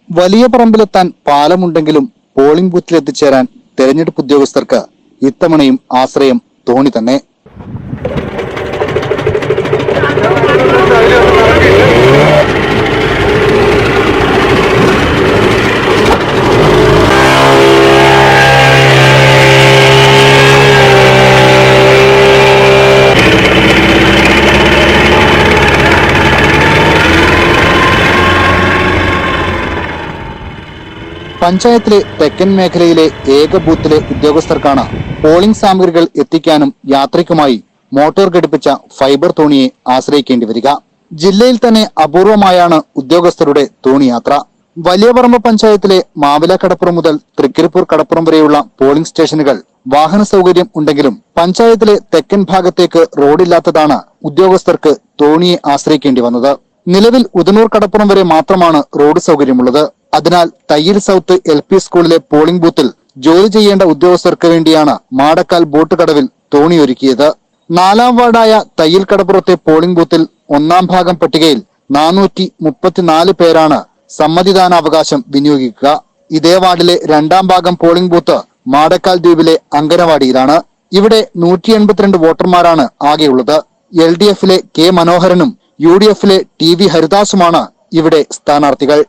വലിയ പറമ്പിലെത്താൻ പാലമുണ്ടെങ്കിലും പോളിംഗ് ബൂത്തിൽ എത്തിച്ചേരാൻ തെരഞ്ഞെടുപ്പ് ഉദ്യോഗസ്ഥർക്ക് ഇത്തവണയും ആശ്രയം തോണി തന്നെ. പഞ്ചായത്തിലെ തെക്കൻ മേഖലയിലെ ഏക ബൂത്തിലെ ഉദ്യോഗസ്ഥർക്കാണ് പോളിംഗ് സാമഗ്രികൾ എത്തിക്കാനും യാത്രയ്ക്കുമായി മോട്ടോർ ഘടിപ്പിച്ച ഫൈബർ തോണിയെ ആശ്രയിക്കേണ്ടി വരിക. ജില്ലയിൽ തന്നെ അപൂർവമായാണ് ഉദ്യോഗസ്ഥരുടെ തോണിയാത്ര. വലിയ പറമ്പ് പഞ്ചായത്തിലെ മാവില കടപ്പുറം മുതൽ തൃക്കരിപ്പൂർ കടപ്പുറം വരെയുള്ള പോളിംഗ് സ്റ്റേഷനുകൾ വാഹന സൗകര്യം ഉണ്ടെങ്കിലും പഞ്ചായത്തിലെ തെക്കൻ ഭാഗത്തേക്ക് റോഡില്ലാത്തതാണ് ഉദ്യോഗസ്ഥർക്ക് തോണിയെ ആശ്രയിക്കേണ്ടി വന്നത്. നിലവിൽ ഉദനൂർ കടപ്പുറം വരെ മാത്രമാണ് റോഡ് സൗകര്യമുള്ളത്. അതിനാൽ തയ്യിൽ സൗത്ത് LP സ്കൂളിലെ പോളിംഗ് ബൂത്തിൽ ജോലി ചെയ്യേണ്ട ഉദ്യോഗസ്ഥർക്ക് വേണ്ടിയാണ് മാടക്കാൽ ബോട്ട് കടവിൽ തോണിയൊരുക്കിയത്. 4ാം വാർഡായ തയ്യിൽ കടപ്പുറത്തെ പോളിംഗ് ബൂത്തിൽ 1ാം ഭാഗം പട്ടികയിൽ 434 പേരാണ് സമ്മതിദാനാവകാശം വിനിയോഗിക്കുക. ഇതേ വാർഡിലെ 2ാം ഭാഗം പോളിംഗ് ബൂത്ത് മാടക്കാൽ ദ്വീപിലെ അങ്കനവാടിയിലാണ്. ഇവിടെ 182 വോട്ടർമാരാണ് ആകെയുള്ളത്. LDF-ലെ K മനോഹരനും UDF-ലെ TV ഹരിദാസുമാണ് ഇവിടെ സ്ഥാനാർത്ഥികൾ.